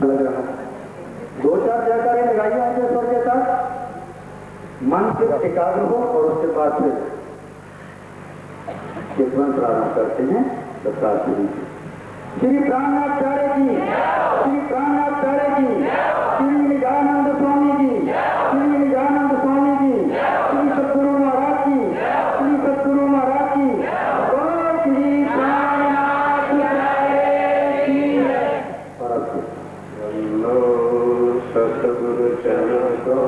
लग रहा है। 2-4 जयकारे लगाइए ऐसे स्वर के साथ, मन से एकाग्र हो और उसके बाद फिर चितवन प्रारंभ करते हैं। दत्तात्रेय जी की श्री प्राणनाथाचार्य की, श्री प्राणनाथाचार्य की, श्री निजानंद स्वामी की, श्री निजानंद स्वामी की, श्री सद्गुरु महाराज की, श्री सद्गुरु महाराज की, बोलो श्री प्राणनाथाचार्य की। सतगुरु चरण को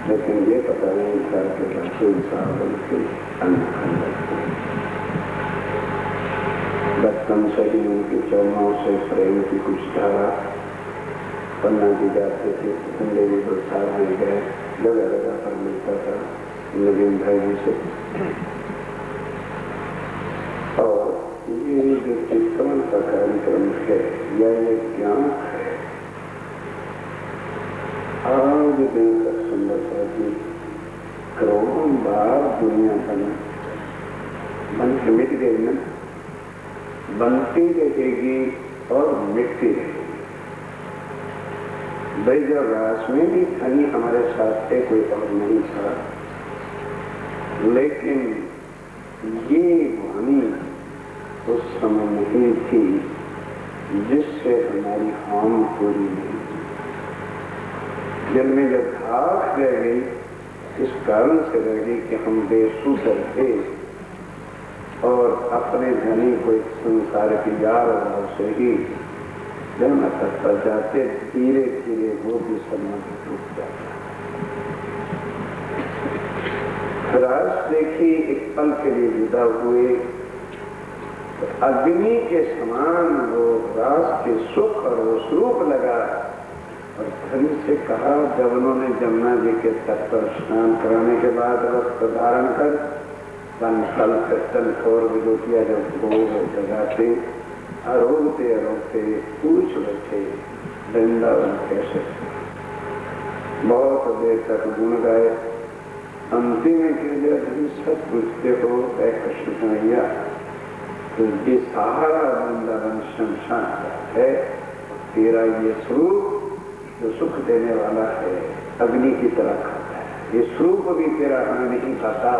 लेकिन ये पता नहीं था कि रसूल साहब के बचपन से ही उनके चरणों से प्रेम की कुछ धारा पन्ना दी जाती थी। ठंडे भी बरसात में गए, जगह जगह पर मिलता था नवीन भाई से। और ये जो चित्रण का कार्यक्रम है या ये ज्ञान है, आज दिनकर सुंदर जी करोड़ों बार दुनिया बन के मिट गई न, बनती रहेगी और मिटती रहेगी। ब्रज और रास में भी धनी हमारे साथ थे, कोई और नहीं था, लेकिन ये वाणी उस समय नहीं थी जिससे हमारी हाम पूरी नहीं। दिल में जब धाक रह गई, इस कारण से रह गई कि हम बेसुधर थे और अपने धनी को एक संसार की यार भाव से ही जन्म तक पर जाते, धीरे धीरे वो भी संबंध टूट जाता। रास देखी, एक पल के लिए जुदा हुए, तो अग्नि के समान वो रास के सुख और वो स्वरूप लगा। और धनी से कहा, जब उन्होंने जमुना जी के तट पर स्नान कराने के बाद वस्त्र धारण कर तल विलोटिया जब भोग जगाते, अरोगते अरोगते पूछ बैठे वृंदावन कैसे। बहुत देर तक गुण गाए, अंतिम में कह दिया, सब पूछते हो कृष्ण कन्हैया, तो ये सहारा वृंदावन शमशान है, तेरा ये स्वरूप जो सुख देने वाला है अग्नि की तरह खाता है, ये स्वरूप भी तेरा हमें नहीं खाता,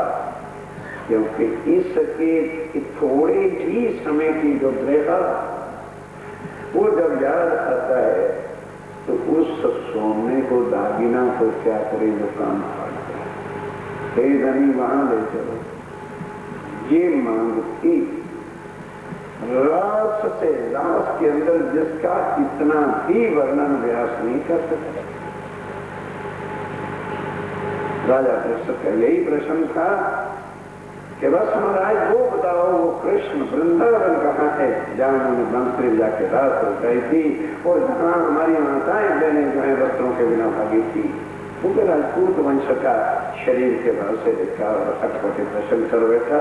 क्योंकि इसके थोड़े ही समय की जो ग्रह वो जब याद आता है तो उस सोने को दागिना को क्या करे जो काम पड़ता है। हे धनी वहां ले चलो, ये मांगती रास से रास के अंदर जिसका इतना भी वर्णन व्यास नहीं कर सकता। राजा कृष्ण का यही प्रश्न था कि बस महाराज वो बताओ, वो कृष्ण वृंदावन कहाँ है जहाँ उन्होंने बंसरी जाके रास हो गई थी और जहाँ हमारी माताएं बहनें जो है वस्त्रों के बिना भागी थी। वो राजपूत वंश का शरीर के भाव से देखा और अटपटे प्रश्न कर बैठा।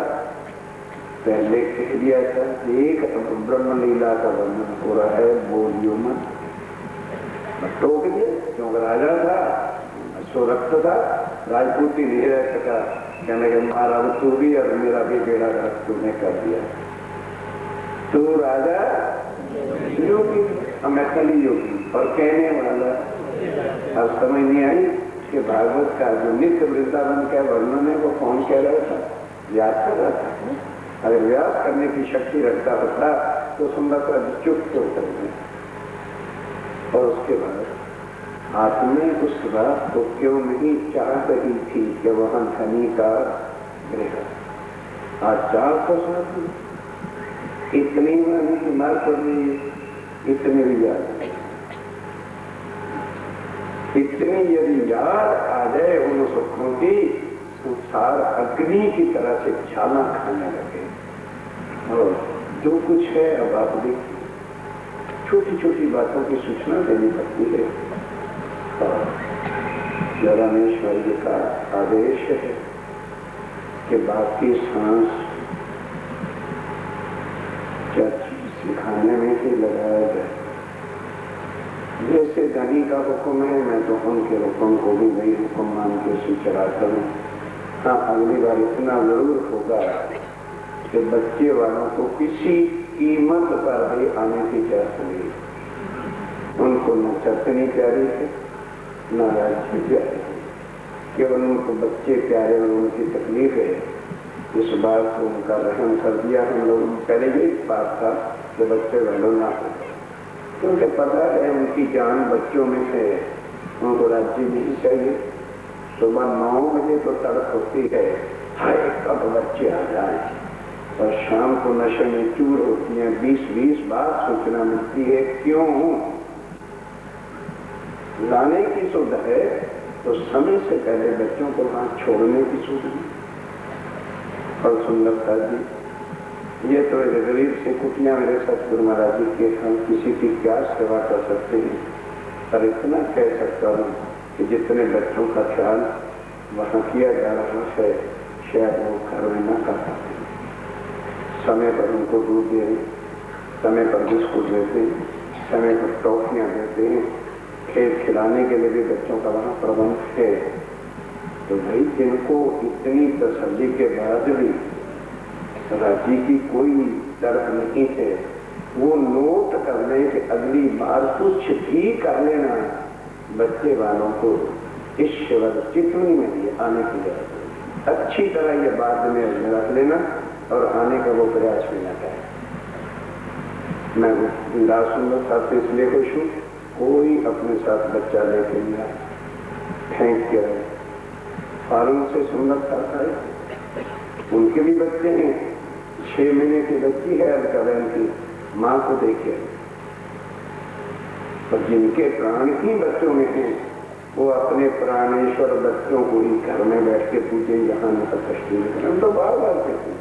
पहले कह दिया था, एक ब्रह्म लीला का वर्णन हो रहा है, बोलियो मत। टोक दिया, क्योंकि राजा था, स्वरक्त था, राजपूती नहीं रह सका। कहने के मारा तू भी और मेरा भी बेड़ा गर्क तूने कर दिया। तू राजा योगी, मैं कली योगी और कहने वाला। अब समझ नहीं आई कि भागवत का जो नित्य वृंदावन का वर्णन है वो कौन कह रहा था, याद कर रहा था। अगर व्यास करने की शक्ति रखता था तो सुंदर चुप क्यों करते। और उसके बाद आपने उस रात को क्यों नहीं चाह रही थी कि वहां धनी का गृह। आज 400 साल इतनी वाली की मार पड़ रही है, इतने भी याद इतनी यदि याद आ जाए उन सुखों की, संसार अग्नि की तरह से ज्वाला खाने लगे। और जो कुछ है अब आप देखिए, छोटी छोटी बातों की सूचना देनी पड़ती है। और जरामेश्वर जी का आदेश है कि बाकी सांस क्या चीज सिखाने में ही लगाया जाए। जैसे धनी का हुक्म है, मैं तो उनके हुक्म को भी वही हुक्म मान के चलाता हूँ। हाँ, अगली बार इतना जरूर होगा कि बच्चे वालों को किसी कीमत पर भी आने की जरूरत नहीं। उनको न चटनी प्यारी है न राज्य प्यारी है, केवल उनको बच्चे प्यारे और उनकी तकलीफ है। इस बार को उनका रहम कर दिया हम लोग। पहले यही बात था कि बच्चे वालों ना हो, क्योंकि पता है उनकी जान बच्चों में है। उनको राज्य नहीं चाहिए। सुबह 9 बजे तो तड़क होती है, हाय कब बच्चे आ जाए, और शाम को नशे में चूर होती हैं। 20-20 बार सूचना मिलती है। क्यों? लाने की सुध है तो समय से पहले बच्चों को वहां छोड़ने की सुध है। और सुंदरता जी, ये तो एक गरीब से कुटिया मेरे सतगुरु महाराज जी के, हम किसी की क्या सेवा कर सकते हैं। पर इतना कह सकता हूँ कि जितने बच्चों का ख्याल वहाँ किया जा रहा है, शायद वो घर में न कर पाते। समय पर उनको दूध दे, समय पर बिस्कुट देते, समय पर टॉफियाँ देते हैं, खेल खिलाने के लिए भी बच्चों का वहाँ प्रबंध है। तो भाई जिनको इतनी तसल्ली के बाद भी राज्य की कोई तर्क नहीं है, वो नोट कर ले कि अगली बार कुछ भी कर लेना, बच्चे वालों को इस शिवर चितनी में भी आने की जरूरत है। अच्छी तरह ये बात में रख लेना और आने का वो प्रयास भी न करें। मैं दास सुंदर से इसलिए खुश हूँ, कोई अपने साथ बच्चा लेके नहीं आए, फेंक के रहे। फारूक से सुंदर था, उनके भी बच्चे हैं। 6 महीने की बच्ची है अलकबैन की, माँ को देखे। और जिनके प्राण ही बच्चों में हैं, वो अपने प्राणेश्वर बच्चों को ही घर में बैठ के पूछे, यहाँ न कष्ट नहीं। हम तो बार बार कहते हैं,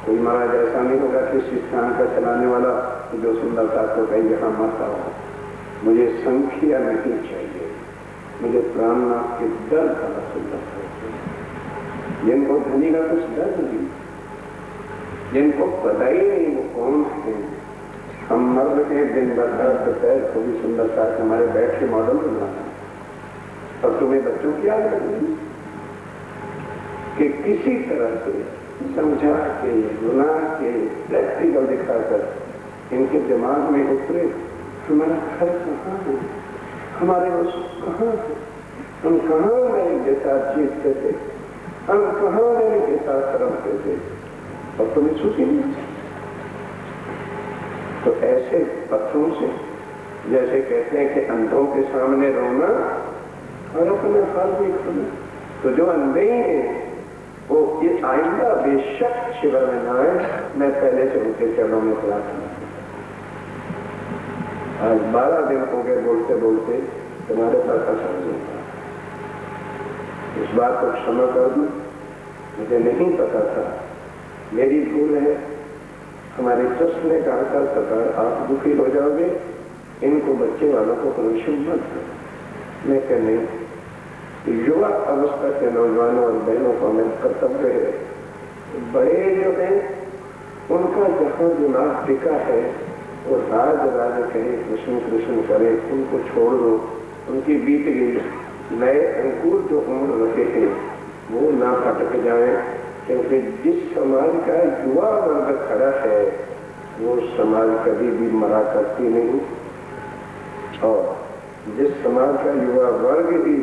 कोई महाराज ऐसा नहीं होगा कि शिक्षण का चलाने वाला जो सुंदरता को कहीं यहाँ मरता हो। मुझे संख्या नहीं चाहिए, मुझे प्राणनाथ के डर का सुंदर है। जिनको धनी का कुछ डर नहीं, जिनको पता ही नहीं वो कौन है। हम मर्द के दिन भर दोपहर को भी सुंदरता से हमारे बैठ के मॉडल बनाना, और तुम्हें बच्चों की आदत नहीं कि किसी तरह से समझा के, बुला के, प्रैक्टिकल दिखाकर इनके दिमाग में उतरे हमारा घर कहाँ है, हमारे वो कहाँ है, हम कहाँ नहीं के साथ जीतते थे, हम कहाँ नहीं के साथ रखते थे, और तुम्हें छुट्टी नहीं। तो ऐसे पत्थरों से, जैसे कहते हैं कि अंधों के सामने रोना और अपने हाल भी खोना, तो जो अंधे हैं वो ये आइंदा बेशक शिविर में न आए। मैं पहले से उनके चरणों में प्रार्थना, आज 12 दिन हो गए बोलते बोलते तुम्हारे पास असर होगा। इस बात को क्षमा कर दूं, मुझे नहीं पता था, मेरी भूल है। हमारे ट्रस्ट ने कहा था सरकार आप दुखी हो जाओगे, इनको बच्चे वालों को परेशान मत करो। मैं कह नहीं, युवा अवस्था के नौजवानों और बहनों का मैं कर्तव्य है, बड़े जो हैं उनका जहाँ दिमाग टिका है वो राज राज कहे, कृष्ण कृष्ण करे, उनको छोड़ दो। उनकी बीत गई, नए अंकुर जो उम्र रखे थे वो ना फटक जाए, क्योंकि जिस समाज का युवा वर्ग खड़ा है वो समाज कभी भी मरा करती नहीं, और जिस समाज का युवा वर्ग ही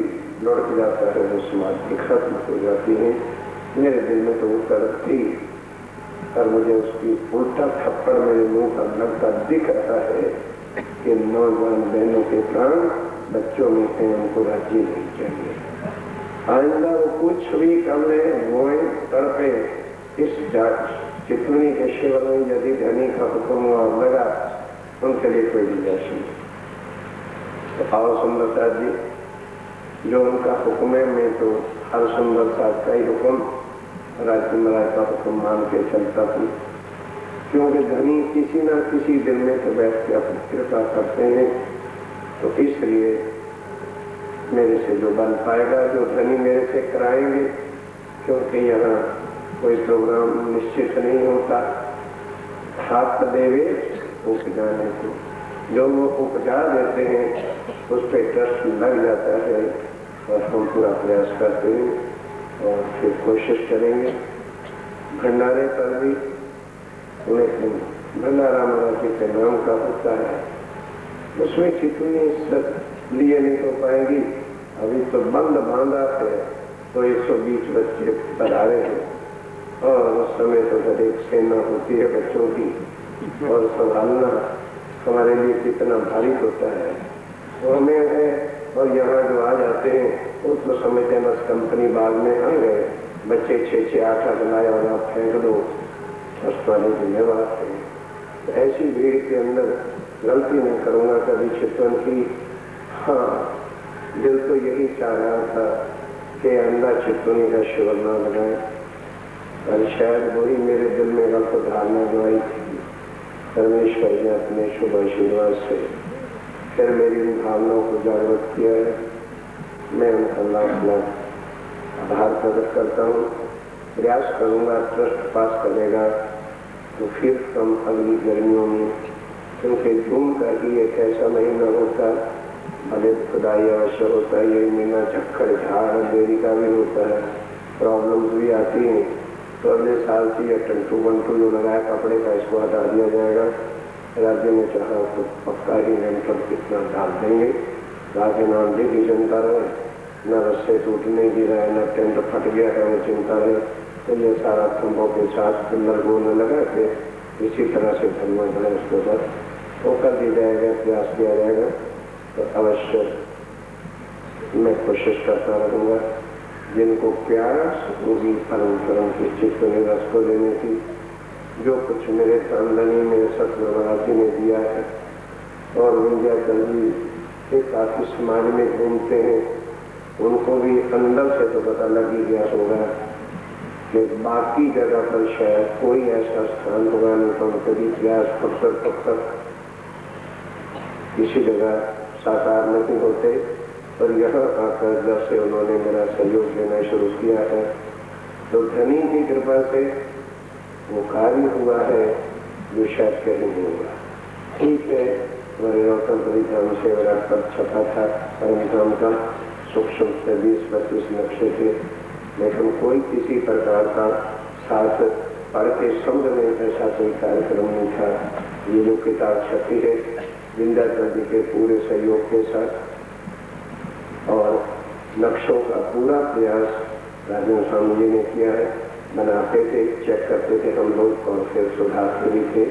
लौट जाता है वो समाज की खत्म हो जाती है। मेरे दिल में तो वो तड़प थी, और मुझे उसकी उल्टा थप्पड़ मेरे मुंह पर लगता दिख रहा है कि नौजवान बहनों के प्राण बच्चों में है, उनको राज्य नहीं चाहिए। आइंदा वो कुछ भी कर ले, रोए तड़पे, इस चितनी के शिविर में यदि धनी का हुक्म और लगा, उनके लिए कोई गुंजाइश नहीं। तो आओ सुंदरता जी, जो उनका हुक्म है, मैं तो हर सुंदर साहब का ही हुक्म राज महाराज का हुक्म मान के चलता हूँ, क्योंकि धनी किसी न किसी दिन में तो बैठ के अपनी कृपा करते हैं। तो इसलिए मेरे से जो बन पाएगा, जो धनी मेरे से कराएंगे, क्योंकि यहाँ कोई प्रोग्राम निश्चित नहीं होता, हाथ देवे उपजाने को, जो वो उपजा देते हैं उस पर ट्रस्ट लग जाता है और हम पूरा प्रयास करते हैं और फिर कोशिश करेंगे। भंडारे पर भी लेकिन भंडारा महाराज जी के नाम का होता है, उसमें कितनी लिए नहीं हो पाएगी। अभी तो बंद बांधा है तो 120 बच्चे पधारे हैं और उस समय तो जब एक सेना होती है बच्चों की, और संभालना हमारे लिए कितना भारी होता है। वो हमें है, और यहाँ जो आ जाते हैं वो तो समझते हैं बस कंपनी बाग में आ गए, बच्चे 6-6 8 लाए और आप फेंक दो, फर्स्ट वाली जिम्मेवार है। ऐसी भीड़ के अंदर गलती नहीं करूँगा कभी चितवन की। हाँ, दिल तो यही चाह रहा था कि अंधा चितवनी का शिवर न लगाए, और शायद वही मेरे दिल में गलत धारणा जो आई थी। परमेश्वर ने अपने शुभ आशीर्वाद से फिर मेरी उन भावनाओं को जागृत किया है। मैं उनका लाख आभार प्रकट करता हूँ। प्रयास करूँगा, ट्रस्ट पास करेगा तो फिर हम अगली गर्मियों में, क्योंकि जून का ही एक ऐसा महीना होता, भले खुदाई अवश्य होता है, यही महीना चक्कर झाड़ अंधेरी का भी होता है, प्रॉब्लम्स भी आती हैं। तो अगले साल से यह टंटू बंटू जो लगाया कपड़े का, इसको हटा दिया जाएगा। राज्य में चाहा तो पक्का ही लेंटर कितना डाल देंगे, ताकि न आंधी की चिंता रहे, न रस्से टूटने की रहे, न टेंट फट गया है वो चिंता रहे। तो ये सारा खंभों के साथ पिल्लर गोल लगा के इसी तरह से धनवा है उसके ऊपर वो कर दी जाएगा, प्रयास किया जाएगा। तो अवश्य मैं कोशिश करता रहूँगा जिनको प्यारा होगी परम परम की चित्तनी रस को देने की। जो कुछ मेरे खानदानी में सत्यनारायण ने दिया है, और विंध्याचल जी के काफी समाज में घूमते हैं, उनको भी अंदर से तो पता लग ही गया होगा कि बाकी जगह पर शायद कोई ऐसा स्थान होगा नहीं, तो उनके भी प्रयास पत्थर किसी जगह साकार नहीं होते। पर यहाँ आकर जब से उन्होंने मेरा सहयोग लेना शुरू किया है, तो धनी की कृपा से वो कार्य हुआ है जो शायद कहीं नहीं हुआ। ठीक है, हमारे रोटन परिधाम से विराट पर छपा था परमधाम का, सूक्ष्म से 20-25 नक्शे थे, लेकिन कोई किसी प्रकार का साथ पढ़ के समझ में ऐसा कोई कार्यक्रम नहीं था। ये जो किताब छपी है विंध्याचल जी के पूरे सहयोग के साथ, और नक्शों का पूरा प्रयास राजेंद्र स्वामी जी ने किया है। बनाते थे, चेक करते थे हम लोग, और फिर सुधारते भी थे।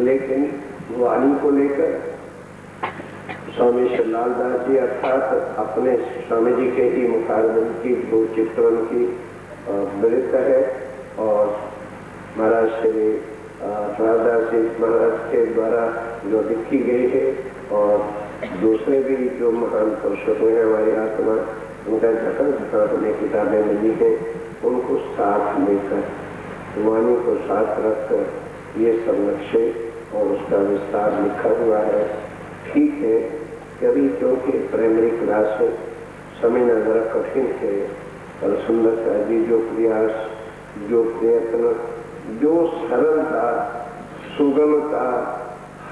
लेकिन वाणी को लेकर स्वामी श्रीलाल दास जी अर्थात अपने स्वामी जी के ही मुखारबंद की दो चित्रण की वृत्त है, और महाराज श्री रामदास जी महाराज के द्वारा जो लिखी गई है, और दूसरे भी जो महान पुरुष हुए हैं हमारी आत्मा, उनका जतन अपने किताबें मिली है, उनको साथ लेकर, वाणी को साथ रखकर ये सब नक्शे और उसका विस्तार लिखा हुआ है। ठीक है, कभी क्योंकि प्राइमरी क्लास में समय न जरा कठिन है, और सुंदरता जी जो प्रयास, जो प्रयत्न, जो सरलता, सुगमता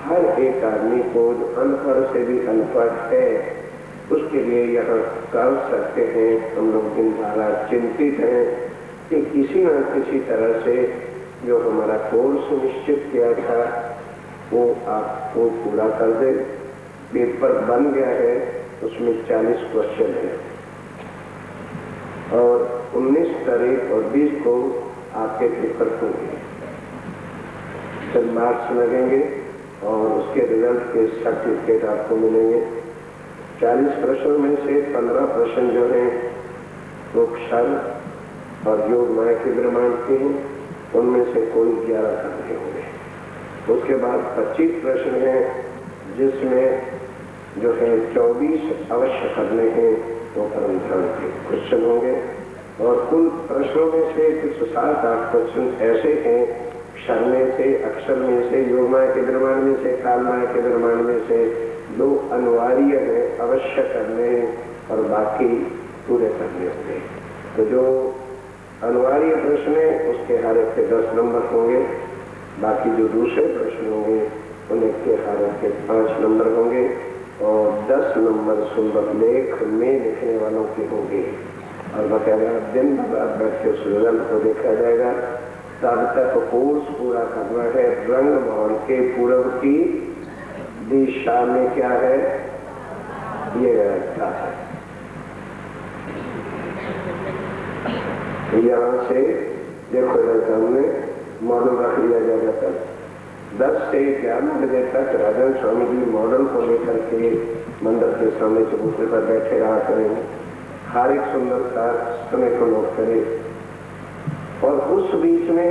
हर एक आदमी को जो अनपढ़ से भी अनपढ़ है उसके लिए यहाँ कर सकते हैं। हम लोग दिन भर चिंतित हैं कि किसी न किसी तरह से जो हमारा कोर्स निश्चित किया था वो आपको पूरा कर दे। पेपर बन गया है, उसमें 40 क्वेश्चन है, और 19 तारीख और 20 को आपके पेपर होंगे, फिर मार्क्स लगेंगे और उसके रिजल्ट के सर्टिफिकेट आपको मिलेंगे। 40 प्रश्नों में से 15 प्रश्न जो हैं वो क्षर और योग माया के ब्रह्मांड के हैं, उनमें से कोई 11 करने होंगे। उसके बाद 25 प्रश्न हैं जिसमें जो है हमें 24 अवश्य करने हैं तो परम धर्म के क्वेश्चन होंगे। और कुल प्रश्नों में से कुछ 7-8 क्वेश्चन ऐसे हैं क्षर में से, अक्षर में से, योगमाया के निर्माण में से, कालमाया के निर्माण में से, जो अनिवार्य है अवश्य करने और बाकी पूरे करने होंगे। तो जो अनिवार्य प्रश्न है उसके हर एक के 10 नंबर होंगे, बाकी जो दूसरे प्रश्न होंगे उनके हर एक के 5 नंबर होंगे और 10 नंबर सुंदर लेख में लिखने वालों के होंगे। और बकायदा दिन भर बैठ के उस रिजल्ट को देखा जाएगा। तब तक कोर्स पूरा करना है। रंग भवन के पूर्व की दिशा में क्या है, ये व्यवस्था है। यहाँ से देखो हमने मॉडल रख लिया जाएगा। कल 10 से 11 बजे तक राजन स्वामी जी मॉडल को लेकर के मंदिर के सामने चबूतरे पर बैठे रहा करेंगे। हर एक सुंदर सा समय को नोट करें। और उस बीच में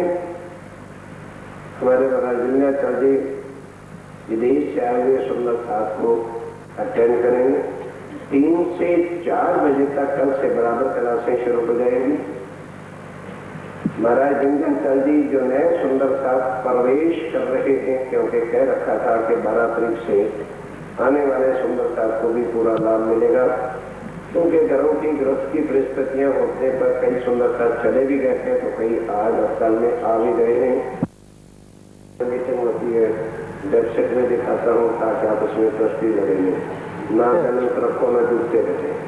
हमारे महाराज विंध्याचल जी विदेश से आए हुए सुंदर साथ को अटेंड करेंगे। 3 से 4 बजे तक कल से बराबर क्लासें शुरू हो जाएंगी। महाराज विंध्याचल जी जो नए सुंदर साथ प्रवेश कर रहे हैं, क्योंकि कह रखा था कि 12 तारीख से आने वाले सुंदर साथ को भी पूरा लाभ मिलेगा, क्योंकि घरों की गृहस्थ की परिस्थितियां होने पर कई सुंदर साथ चले भी गए हैं, तो कई आज और कल में आ भी गए हैं। मीटिंग होती है, वेबसाइट में दिखाता हूँ ताकि आप उसमें ट्रस्टी लगेंगे, ना जाने तरफों में डूबते रहते हैं।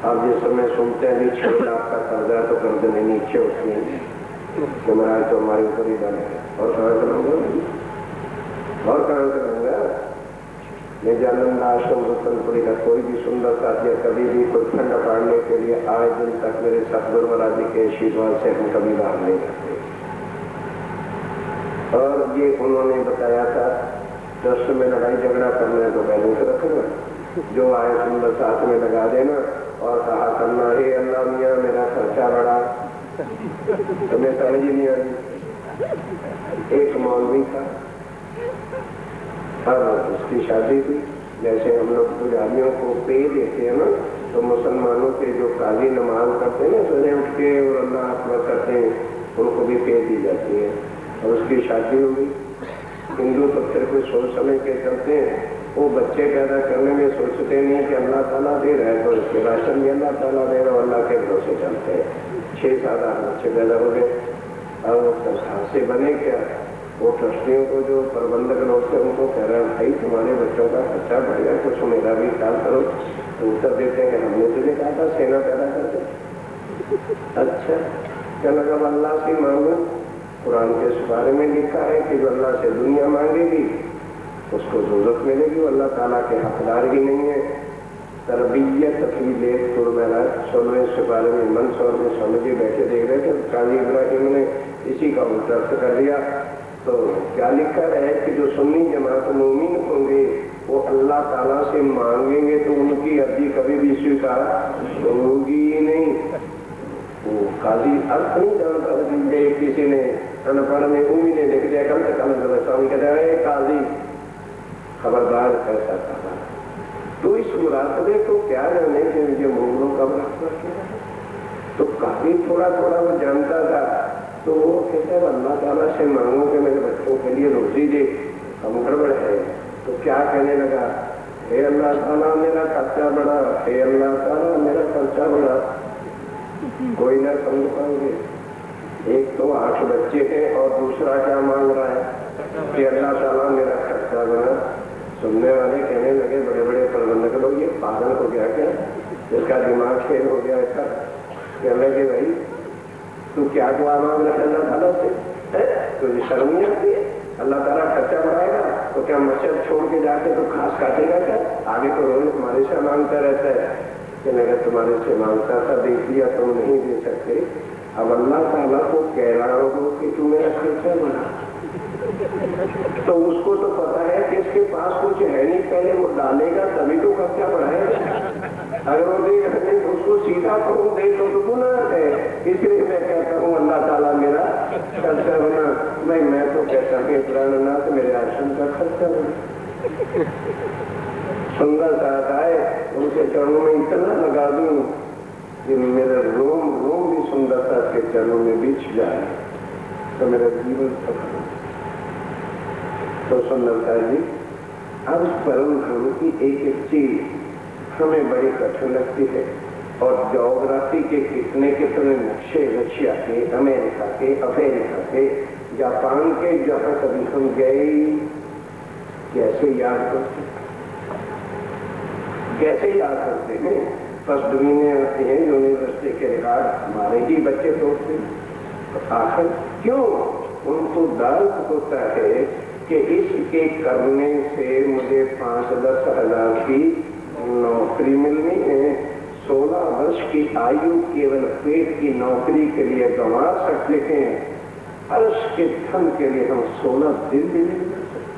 आप जिस समय सुनते हैं 6 लाख का कर्जा तो कर देने नीचे उसमें तो महाराज तो हमारे ऊपर ही डाले और कहाँ करूँगा और कहाँ करूँगा। निजानंद आश्रम रतनपुरी का कोई भी सुंदर साथ या कभी भी कोई खंड पाड़ने के लिए आज दिन तक मेरे सतगुरु महाराज जी के आशीर्वाद से हम कभी बाहर नहीं करते। और ये उन्होंने बताया था ट्रस्ट में लड़ाई झगड़ा करना है तो बैलेंस रखना, जो आए सुंदर साथ में लगा देना और कहा करना हे अल्लाह मियाँ मेरा खर्चा बढ़ा। तुम्हें समझ ही नहीं आई। एक मौलवी था, अब उसकी शादी हुई। जैसे हम लोग पुजारियों को पे देते हैं ना, तो मुसलमानों के जो काजी नमाज करते हैं ना सुबह उठ के और अल्लाह अकबर करते हैं, उनको भी पे दी जाती है। और उसकी शादी हुई। हिंदू तो फिर कोई सोच समझ के चलते हैं, वो बच्चे पैदा करने में सोचते नहीं कि अल्लाह ताला दे रहा है, तो उसके राशन भी अल्लाह ताला दे रहा है, अल्लाह के भरोसे चलते हैं। 6-7 बच्चे पैदा हो गए। अब संस्था से बने क्या, वो ट्रस्टियों को जो प्रबंधक लोग थे उनको कह रहे हैं भाई तुम्हारे बच्चों का खर्चा बढ़ गया, कुछ मेरा भी ख्याल करो। तो उत्तर देते हैं हमने तुझे कहा था सेना पैदा करते। अच्छा क्या लगा, अल्लाह से मांगो। कुरान के इस बारे में लिखा है कि जो अल्लाह से दुनिया मांगेगी उसको ज़रूरत मिलेगी, वो अल्लाह ताला के हकदार ही नहीं है। तरबियत की लेख महाराज 16वें सिपारे में मंदसौर में स्वामी जी बैठे देख रहे थे, काजी इब्राहिम ने इसी का उल्टा कर दिया। तो क्या लिखा है कि जो सुन्नी जमात मोमिन होंगे वो अल्लाह ताला से मांगेंगे तो उनकी अर्जी कभी भी स्वीकार होगी ही नहीं। वो काजी अर्थ नहीं जानता था, किसी ने अनपढ़ में उम्मीद ने लिख दिया कल तक स्वामी कहते हैं काजी खबरदार ऐसा था। तो इस मुराकबे को क्या जाने के मुझे मोहरों का मुराकबा किया, तो काफी थोड़ा थोड़ा वो जानता था। तो वो कहते हैं अल्लाह ताला से मांगो कि मेरे बच्चों के लिए रोजी दे, हम गड़बड़ है। तो क्या कहने लगा, हे अल्लाह ताला मेरा खर्चा बढ़ा, हे अल्लाह ताला मेरा खर्चा बढ़ा। कोई ना समझ पाएंगे। एक तो 8 बच्चे हैं और दूसरा क्या मांग रहा है कि अल्लाह ताला मेरा खर्चा बढ़ा। सुनने वाले कहने लगे बड़े बड़े प्रबंधक लोग ये पागल हो गया क्या, इसका दिमाग फेल हो गया इसका। कहने लगे भाई तू क्या दुआ मांग रहा है अल्लाह ताला से, तुझे शर्म नहीं आती है? अल्लाह ताला खर्चा बढ़ाएगा तो क्या मच्छर छोड़ के जाके तो घास काटेगा क्या? आगे तो रोज तुम्हारे से मांगता रहता है। कहने लगा तुम्हारे से मांगता था, देख लिया तुम नहीं दे सकते, अब अल्लाह ताला को कह रहा हो कि तू मेरा खर्चा बढ़ा। तो उसको तो पता है कि इसके पास कुछ है नहीं, पहले वो डालेगा तभी तो खर्चा बढ़ाएगा। अगर वो देगा नहीं तो उसको सीधा करूँ दे तो गुनाह है। इसलिए मैं कहता हूँ अल्लाह ताला मेरा खर्चा बना। भाई मैं तो कहता हूँ प्राणनाथ मेरे आश्रम का खर्चा बना। सुंदर साथ आए, उनके चरणों में इतना लगा दूं कि मेरा रोम रोम भी सुंदरता के चरणों में बिछ जाए तो मेरा जीवन सफल। तो सुंदरता जी, अब परम धर्म की एक एक चीज हमें बड़ी कठिन लगती है, और ज्योग्राफी के कितने कितने नक्शे रशिया के, अमेरिका के, जापान के, जहां कभी हम गए कैसे याद करते हैं। पश्चिमी में आते हैं यूनिवर्सिटी के रिकॉर्ड हमारे ही बच्चे तोड़ते हैं। तो आखिर क्यों? उनको डर होता है कि इसके करने से मुझे 5-10 हजार की नौकरी मिलनी है, 16 वर्ष की आयु केवल पेट की नौकरी के लिए गंवा सकते हैं, अर्श के धन के लिए हम 16 दिन भी नहीं कर सकते।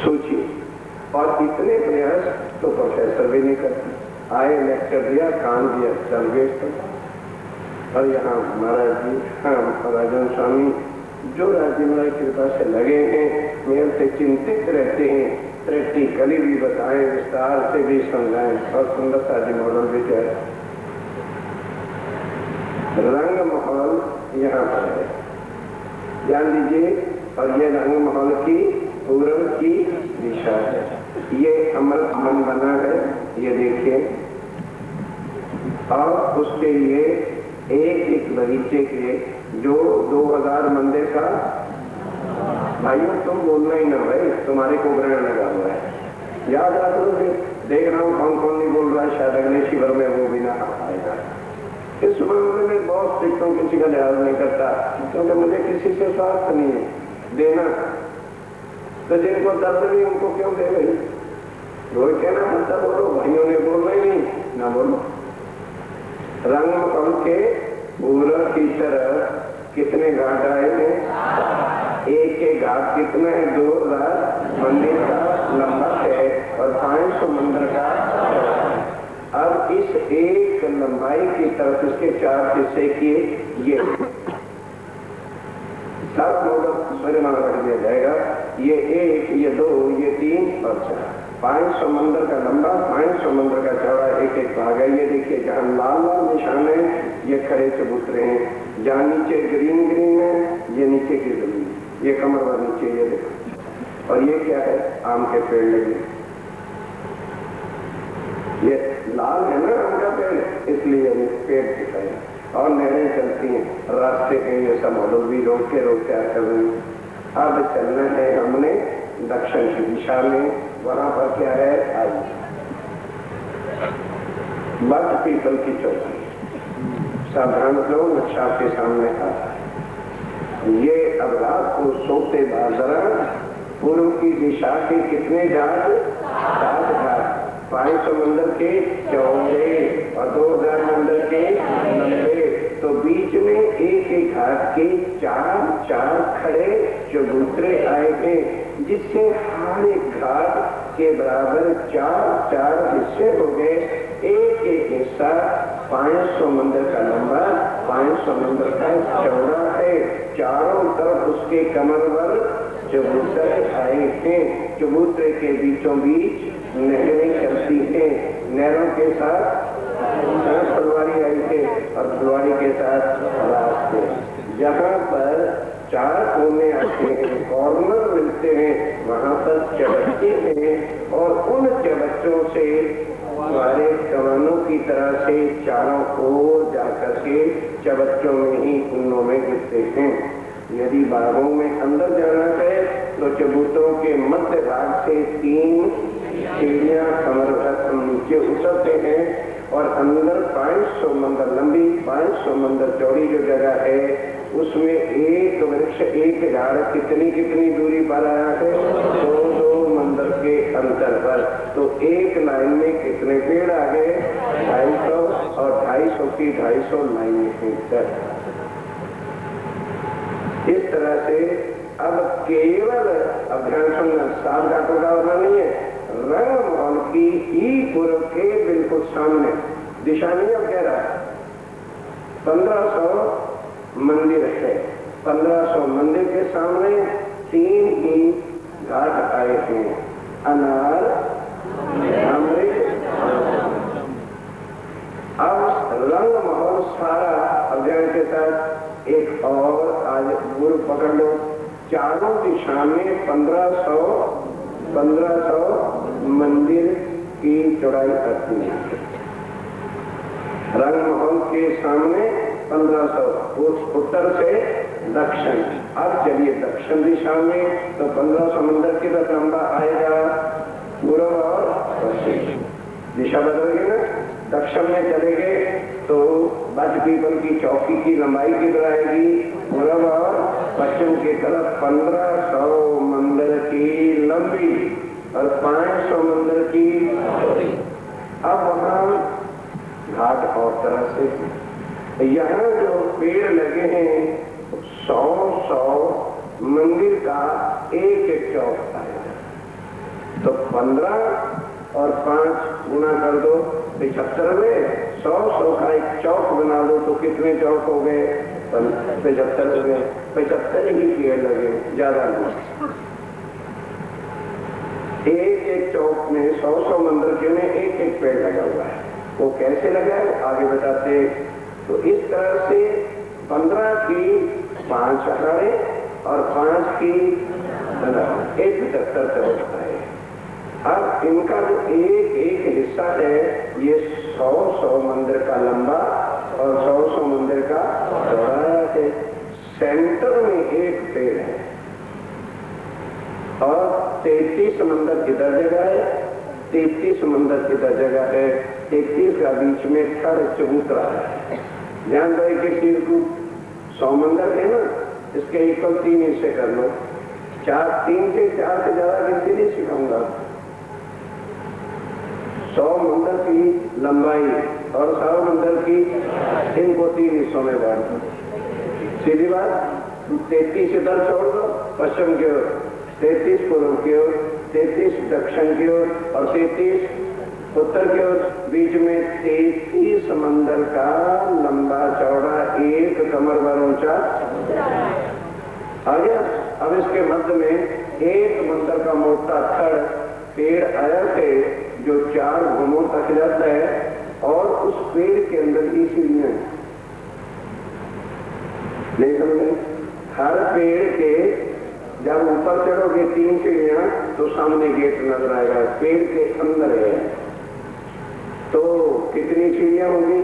सोचिए, और इतने प्रयास तो प्रोफेसर भी नहीं करते। आए, लेक्चर दिया, कान दिया, चल गए। और यहाँ महाराज जी, हाँ, राजन स्वामी जो राजेंद्र की कृपा से लगे हैं, मेरे से चिंतित रहते हैं, प्रैक्टिकली भी बताएं, विस्तार से भी समझाएं, और सुंदरता जी मॉडल भी जाए। रंग महल यहाँ पर है, जान लीजिए, और ये रंग महल की पूर्व की दिशा है। ये अमृत वन बना है, ये देखिए, और उसके लिए एक बगीचे के जो 2000 मंदिर का, भाइयों तुम बोलना ही ना भाई, तुम्हारे को ग्रहण लगा हुआ है, याद रख लो। देख रहा हूँ कौन कौन नहीं बोल रहा है, शायद अगले शिविर में वो भी ना आएगा। इस मामले में बहुत स्ट्रिक्ट हूँ, किसी का लिहाज नहीं करता, क्योंकि मुझे किसी से स्वार्थ नहीं है देना। तो जिनको दर्द नहीं उनको क्यों दे रही, रोज कहना मत बोलो, भाइयों ने बोलना ही नहीं, ना बोलो। रंग महल के पूर्व की तरफ कितने घाट आए थे? एक घाट कितना है? 2000 मंदिर का लंबा है और 500 मंदिर का। अब इस एक लंबाई की तरफ इसके 4 हिस्से किए, ये 7 मॉडल परिमाण रख दिया जाएगा। ये 1, ये 2, ये 3 और 4, 500 मंदिर का लंबा, 500 मंदिर का चौड़ा एक भाग है। ये देखिए, जहाँ लाल लाल निशान है ये खड़े चबूतरे हैं, जहाँ नीचे ग्रीन है ये नीचे की जमीन, ये कमर भर नीचे, ये देखो। और ये क्या है? आम के पेड़ लगे, ये लाल है ना आम का पेड़, इसलिए पेड़ दिखाया। और नहरें चलती हैं, रास्ते के ये सब मॉडल भी रोक के कर रहे हैं। अब चलना है हमने दक्षिण की दिशा में, वहां पर क्या है? आई बट पीपल की चौकी, सावधान लो, नक्शा के सामने आता है। ये अब रात को सोते बाजरा, पूर्व की दिशा के कितने घाट? 7 घाट, 500 मंदिर के चौड़े और 2000 मंदिर के लंबे। तो बीच में एक घाट के 4 खड़े चबूतरे आए थे, जिससे हर एक घाट के बराबर 4 हिस्से हो गए। एक हिस्सा 500 मंदिर का लंबा, 500 मंदिर का चौड़ा है। चारों तरफ उसके कमर पर चबूतरे आए थे। चबूतरे के बीचों बीच नहरें चलती हैं, नहरों के साथ फुलवारी आई थे और फुलवारी के साथ रास्ते। जहाँ पर 4 कोने आते हैं, कॉर्नर मिलते हैं, वहाँ पर चबच्चे हैं, और उन चबच्चों से हमारे कमानों की तरह से चारों ओर जाकर के चबच्चों में ही उन्नों में गिरते हैं। यदि बागों में अंदर जाना है तो चबूतरों के मध्य भाग से 3 सीढ़ियां कमर भर नीचे उतरते हैं, और अंदर 500 मंदिर लंबी, 500 मंदिर चौड़ी जो जगह है, उसमें एक वृक्ष, एक झाड़ कितनी दूरी पर आया है? 2 मंदिर के अंतर पर। तो एक लाइन में कितने पेड़ आ गए? 250, और 250 की 250 लाइन है। इस तरह से अब केवल अध्ययन सुनना, 7 घाटों का वर्णन नहीं है, रंग महल की ही पूर्व के बिल्कुल सामने दिशा नहीं। अब कह रहा है 1500 मंदिर है, 1500 मंदिर के सामने 3 ही घाट आए हैं अनार अमृत। अब रंग महल सारा अध्ययन के साथ एक और आज गुरु पकड़ लो, चारों दिशा में 1500 मंदिर की चौड़ाई करती है। रंग महल के सामने 1500 उत्तर से दक्षिण। अब चलिए दक्षिण दिशा में तो 1500 मंदिर की तरफ लंबा आएगा, पूर्व और पश्चिम दिशा बदलेगी ना। दक्षिण में चले गए तो बज पीपल की चौकी की लंबाई किधर आएगी, पूर्व और पश्चिम की तरफ 1500 मंदिर की लंबी और 500 मंदिर की। अब वहां घाट और तरह से यहाँ जो पेड़ लगे हैं 100 मंदिर का एक चौक आएगा, तो 15 और 5 गुना कर दो 75 में 100 का एक चौक बना दो तो कितने चौक हो गए, 75 हो गए। 75 ही पेड़ लगे, ज्यादा नहीं। एक चौक में 100 मंदिर के में एक पेड़ लगा हुआ है। वो कैसे लगा है आगे बताते। तो इस तरह से 15 की 5 अखाड़े और 5 की 75 से होता है। अब इनका जो एक हिस्सा है ये 100 मंदिर का लंबा और 100 मंदिर का चौड़ा है। सेंटर में एक पेड़ है और 33 मंदिर किधर जगह है, 33 मंदिर किधर जगह है, 33 का बीच में थर्ड चबूतरा है। ध्यान रहे कि तीर को 100 मंदिर है ना, इसके इक्वल 3 हिस्से कर लो। 3 से 4 से ज्यादा गिनती नहीं सिखाऊंगा। 100 मंदिर की लंबाई और 100 मंदिर की, इनको 3 हिस्सों में बांट दो। सीधी बात, 33 इधर छोड़ दो पश्चिम की ओर, 33 पूर्व की ओर, 33 दक्षिण की ओर और 33 उत्तर की ओर। बीच में 33 मंदिर का लंबा चौड़ा एक कमर भर ऊंचा आ गया। अब इसके मध्य में एक मंदिर का मोटा थड़ पेड़ आया थे जो 4 घुमों तक जाता है और उस पेड़ के अंदर की सीढ़ियां नहीं समझे। हर पेड़ के जब ऊपर चढ़ोगे 3 सीढ़ियां तो सामने गेट नजर आएगा, पेड़ के अंदर है। तो कितनी सीढ़ियां होंगी,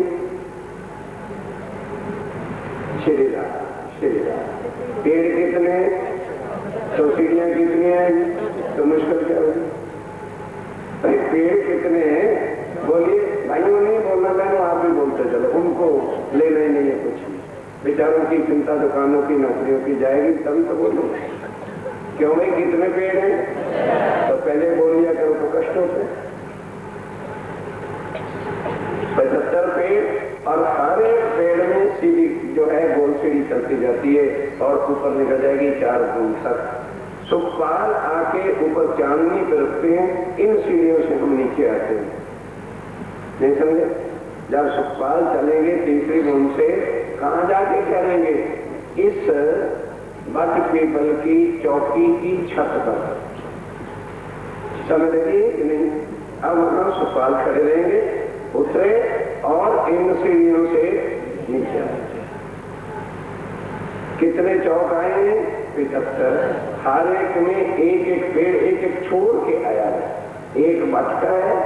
सीढ़ीदार। पेड़ कितने तो सीढ़ियां कितनी हैं, तो मुश्किल क्या होगी। भाई पेड़ कितने हैं बोलिए, भाइयों नहीं बोलना चाहे आप भी बोलते चलो, उनको लेना ही नहीं है कुछ। बेचारों की चिंता दुकानों की नौकरियों की जाएगी तभी तो बोलो। क्यों भाई कितने पेड़ हैं, तो पहले बोल लिया करो तो कष्ट होते। 75 पेड़ और हर एक पेड़ में सीढ़ी जो है गोल सीढ़ी चलती जाती है और ऊपर निकल जाएगी 4 दूर तक। सुखपाल आके ऊपर चांदनी पे रखते हैं, इन सीढ़ियों से हम नीचे आते हैं। नहीं समझे। जब सुखपाल चलेंगे तीसरी गुण से कहां जाके चलेंगे, इस बट पीपल की चौकी की छत पर। समझ लीजिए कि नहीं। अब वहां सुखपाल खड़े रहेंगे, उतरे और इन सीढ़ियों से नीचे आए। कितने चौक आए हैं, 75। हर एक में एक पेड़ एक छोड़ के आया है। एक मटका है,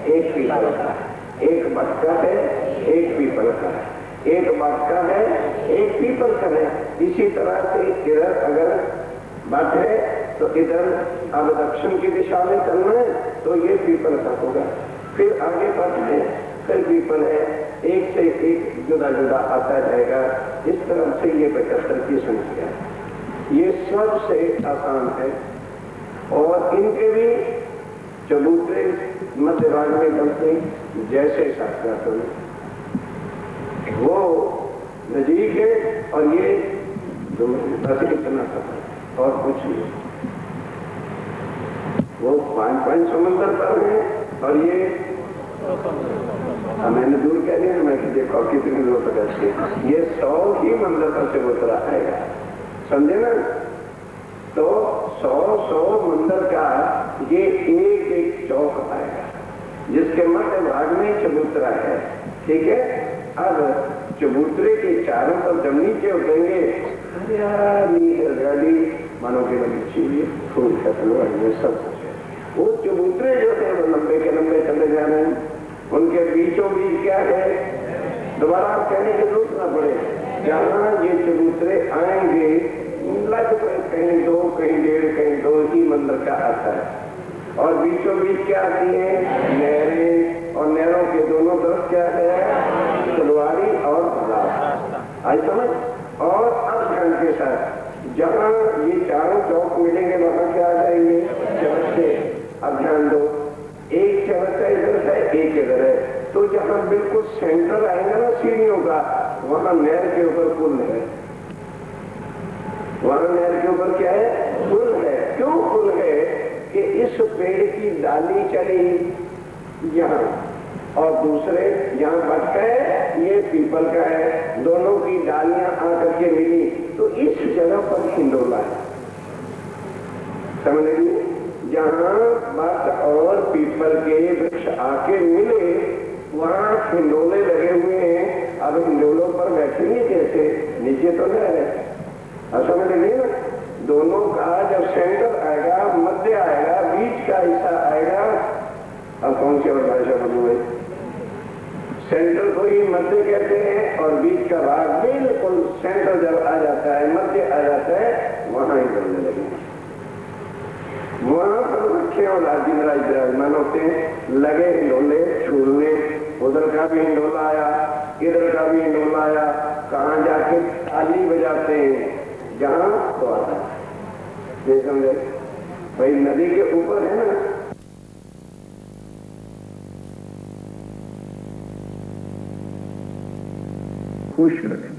एक पीपल का है। एक मटका है, एक पीपल का है। एक मटका है, एक पीपल का है। इसी तरह से इधर अगर बट है तो इधर अब दक्षिण की दिशा में चलना है तो ये पीपल का होगा। फिर आगे बट है, फिर पीपल है, एक से एक जुदा जुदा आता जाएगा। इस तरह से ये 75 की संख्या है। ये सबसे आसान है और इनके भी चबूतरे मध्य भाग में चलते जैसे शास्त्र वो नजीक है और ये इतना सफर और कुछ नहीं। वो 5 समंदर पर है और ये मैंने दूर कह दिया, मैं देखो कितनी दूर तक ये 100 ही मंदिर पर से उतरा आएगा। समझे ना। तो 100 मंदिर का ये एक एक चौक आएगा, जिसके मध्य भाग में चबूतरा है। ठीक है, अब चबूतरे के चारों पर जब नीचे उठेंगे हरियाली हरियाली, मानो के बगीचे फूल खतलवाड़ी में सब कुछ है। वो चबूतरे जो है वो लंबे के लंबे चले जा रहे हैं, उनके बीचों बीच क्या है, दोबारा आप कहने की जरूरत ना पड़े, जहाँ ये चबूतरे आएंगे लगभग कहीं 2 कहीं 1.5 कहीं 2 ही मंदिर का आता है। और बीचों बीच क्या आती है, नहरें, और नहरों के दोनों तरफ क्या है, फुलवारी और तालाब। आज समझ। और अब ध्यान के साथ जहाँ ये चारों चौक मिलेंगे वहां क्या आ जाएंगे, चबच्चे। अब ध्यान दो, एक चबच्चा इधर है, एक इधर है, तो जहाँ बिल्कुल सेंटर आएगा ना सीढ़ियों का, वहां नहर के ऊपर पुल है। वहां नहर के ऊपर क्या है, पुल है। क्यों पुल है कि इस पेड़ की डाली चली यहाँ, और दूसरे यहाँ पटका है, ये पीपल का है, दोनों की डालियां आकर के मिली, तो इस जगह पर हिंडोला है। समझ लीजिए, जहाँ बट और पीपल के वृक्ष आके मिले वहां हिंडोले लगे हुए हैं। अब हिंडोलों पर बैठेंगे कैसे, नीचे तो नहीं रहे। अब समझ लीजिए ना, दोनों का जब सेंटर आएगा, मध्य आएगा, बीच का हिस्सा आएगा। अब कौन सी और भाषा बोलूं, सेंटर को ही मध्य कहते हैं, और बीच का भाग बिल्कुल सेंटर जब आ जाता है, मध्य आ जाता है, वहां ही बोलने लगेंगे। वहां पर रखे और राजीवराज विराजमान होते हैं, लगे हिंडोले छूलने, उधर का भी हिंडोला आया, इधर का भी हिंडोला आया, कहाँ जाके ताली बजाते हैं, जहां तो आता है। समझे भाई, नदी के ऊपर है ना, खुश रखें।